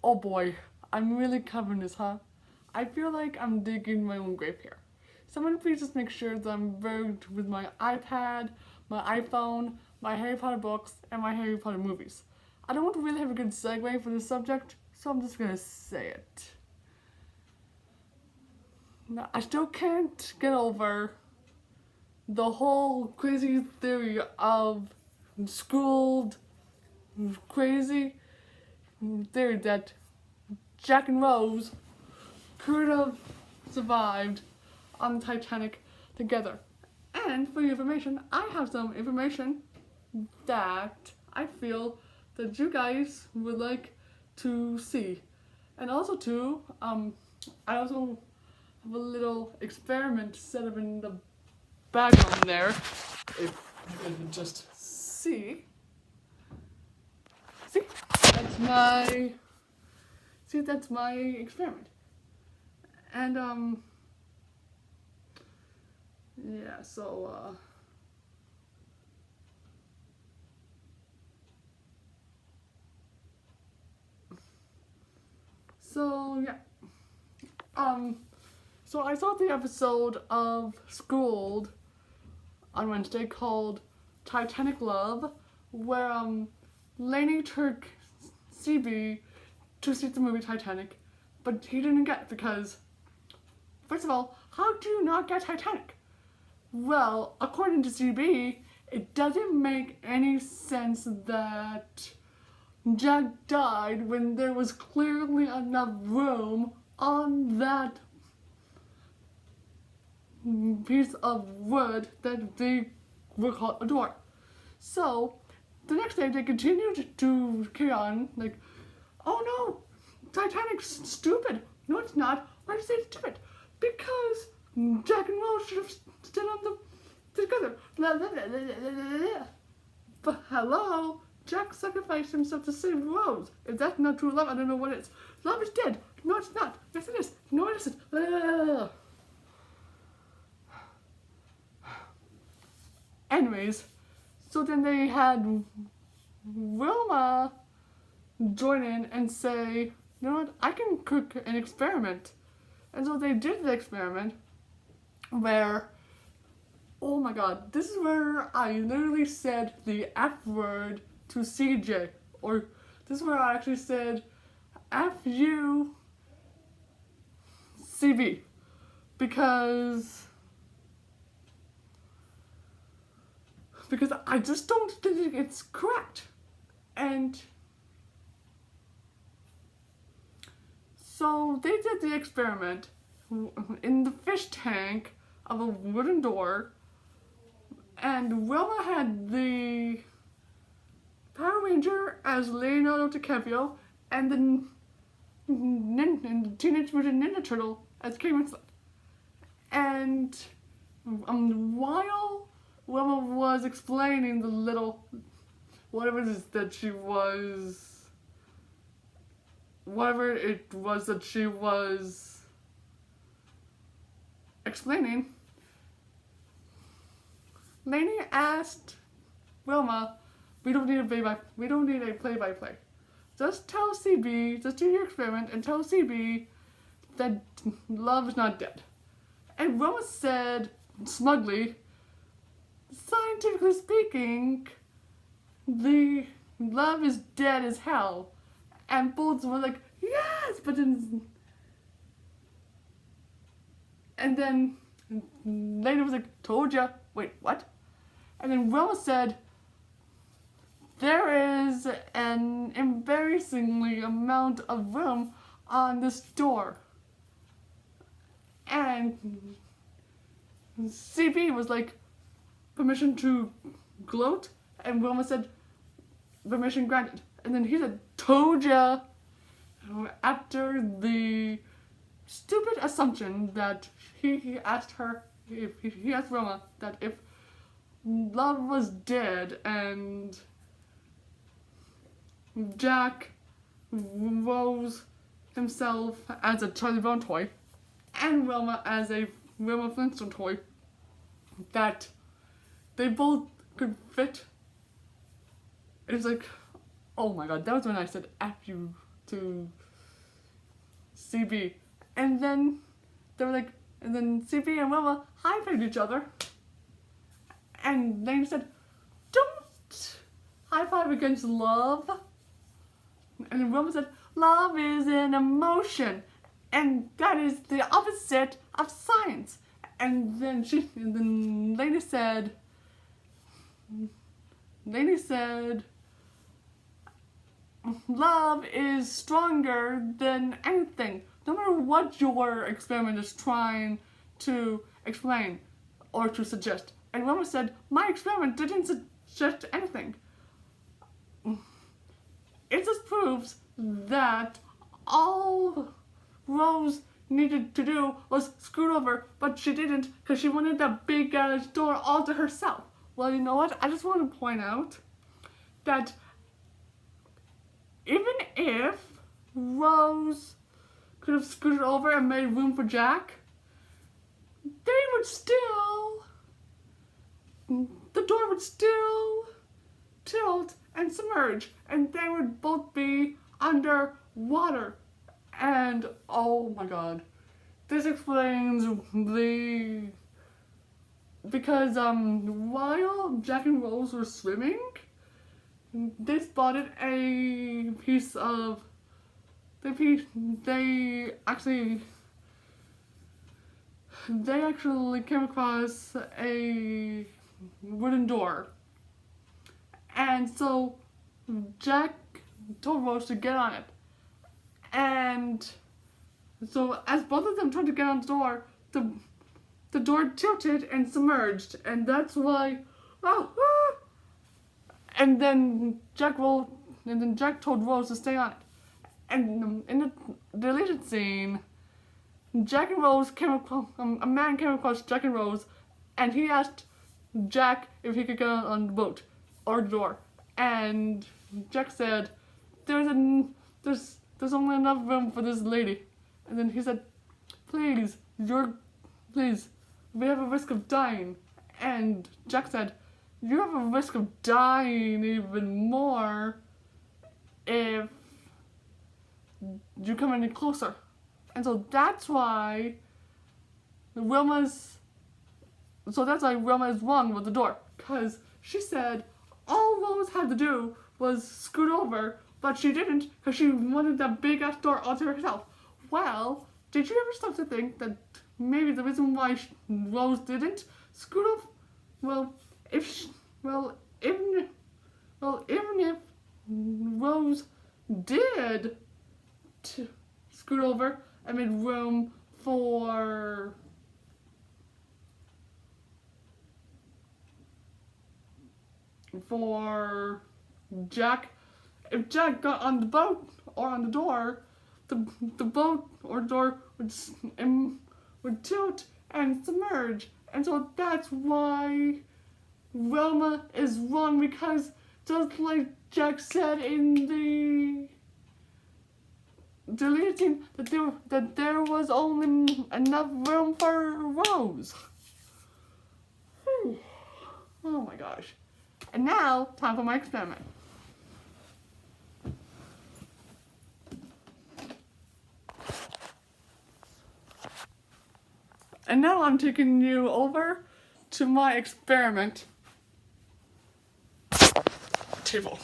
Oh boy, I'm really covering this, huh? I feel like I'm digging my own grave here. Someone please just make sure that I'm verged with my iPad, my iPhone, my Harry Potter books, and my Harry Potter movies. I don't really have a good segue for this subject, so I'm just gonna say it. Now, I still can't get over the whole crazy theory of schooled crazy theory that Jack and Rose could have survived on the Titanic together. And for your information, I have some information that I feel that you guys would like to see. And also too, I also have a little experiment set up in the background there. If you can just see. See? That's my that's my experiment. And yeah, so yeah. So I saw the episode of Schooled on Wednesday called Titanic Love, where Lainey took CB to see the movie Titanic, but he didn't get it because, first of all, how do you not get Titanic? Well, according to CB, it doesn't make any sense that Jack died when there was clearly enough room on that piece of wood that they would call a door. So, the next day they continued to carry on, like, oh no, Titanic's stupid. No, it's not. Why did you say it's stupid? Because Jack and Rose should have stood on the together. Blah, blah, blah, blah, blah, blah, blah. But hello, Jack sacrificed himself to save Rose. If that's not true love, I don't know what is. Love is dead. No, it's not. Yes, it is. No, it isn't. Blah, blah, blah, blah. Anyways, so then they had Wilma join in and say, you know what, I can cook an experiment. And so they did the experiment where, oh my god, this is where I literally said the F word to CJ. Or this is where I actually said F-U CB. Because I just don't think it's correct. And so they did the experiment in the fish tank of a wooden door, and Wilma had the Power Ranger as Leonardo DiCaprio, and the Teenage Mutant Ninja Turtle as Kate Winslet. And while Wilma was explaining the little whatever it is that she was explaining, Lainey asked Wilma, we don't need a play-by-play. Just tell CB, just do your experiment and tell CB that love is not dead. And Wilma said smugly, scientifically speaking, the love is dead as hell. And both were like, yes, but then, and then later was like, told ya. Wait, what? And then Wilma said, there is an embarrassingly amount of room on this door. And CB was like, permission to gloat? And Wilma said, permission granted. And then he said, told ya, after the stupid assumption that he asked her, he asked Wilma that if love was dead and Jack rose himself as a Charlie Brown toy and Wilma as a Wilma Flintstone toy, that they both could fit. It was like, oh my god, that was when I said F you to CB. And then they were like, and then CB and Wilma high-fived each other. And Lane said, don't high-five against love. And then Wilma said, love is an emotion. And that is the opposite of science. And then Lainey said, love is stronger than anything, no matter what your experiment is trying to explain or to suggest. And Wilma said, my experiment didn't suggest anything. It just proves that all Rose needed to do was scoot over, but she didn't because she wanted that big door all to herself. Well, you know what? I just want to point out that even if Rose could have scooted over and made room for Jack, they would still, the door would still tilt and submerge, and they would both be under water. And oh my god, this explains because while Jack and Rose were swimming, they spotted a piece of they actually came across a wooden door. And so Jack told Rose to get on it. And so as both of them tried to get on the door, the door tilted and submerged, and that's why and then Jack told Rose to stay on it. And in the deleted scene, Jack and Rose came across, a man came across Jack and Rose, and he asked Jack if he could get on the boat or the door. And Jack said, there's only enough room for this lady. And then he said, please, we have a risk of dying. And Jack said, you have a risk of dying even more if you come any closer. And so that's why Wilma is wrong with the door. Because she said all Rose had to do was scoot over, but she didn't because she wanted that big ass door all to herself. Well, did you ever stop to think that maybe the reason why Rose didn't scoot over? Even if Rose did scoot over and made room for Jack, if Jack got on the boat or on the door, the boat or door would tilt and submerge. And so that's why Wilma is wrong, because just like Jack said in the deleted scene, that there was only enough room for Rose. Oh my gosh. And now, time for my experiment. And now I'm taking you over to my experiment table.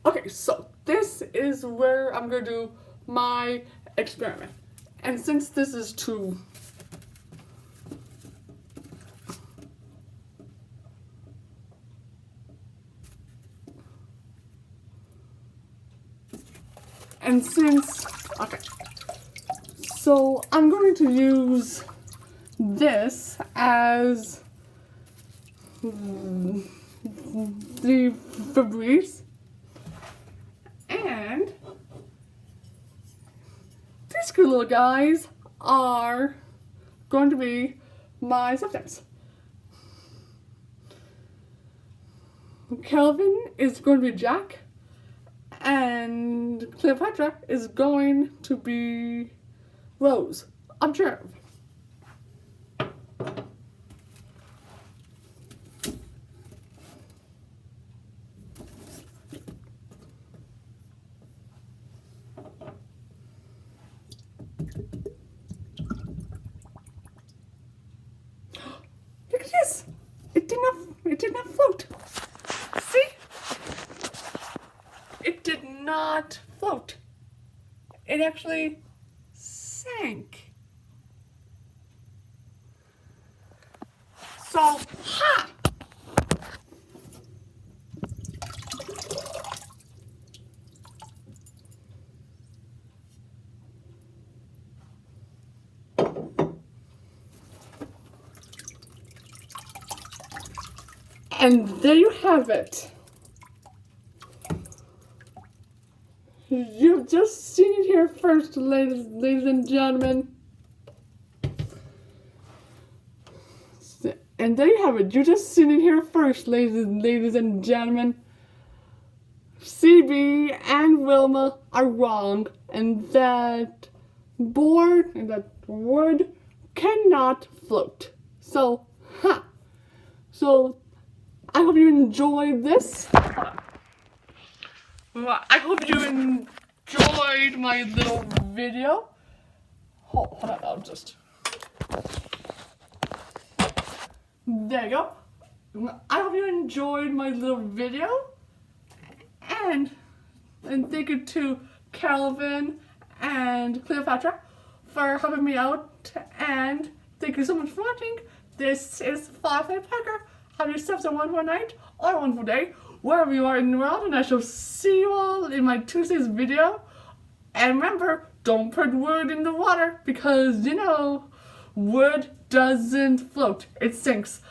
Okay, so this is where I'm going to do my experiment. And since this is to so I'm going to use this as the Febreze, and these two little guys are going to be my subjects. Kelvin is going to be Jack, and Cleopatra is going to be Rose. Observe. it did not float. See? It did not float. It actually sank. So, ha! And there you have it. You've just seen it here first, ladies and gentlemen. And there you have it. You just seen it here first, ladies and gentlemen. CB and Wilma are wrong, and that board and that wood cannot float. So, ha! So, I hope you enjoyed this. I hope you enjoyed my little video. Hold on, I'll just... There you go. I hope you enjoyed my little video. And thank you to Calvin and Cleopatra for helping me out. And thank you so much for watching. This is Firefly Parker. Have yourselves a wonderful night or a wonderful day, wherever you are in the world, and I shall see you all in my Tuesday's video. And remember, don't put wood in the water because, you know, wood doesn't float. It sinks.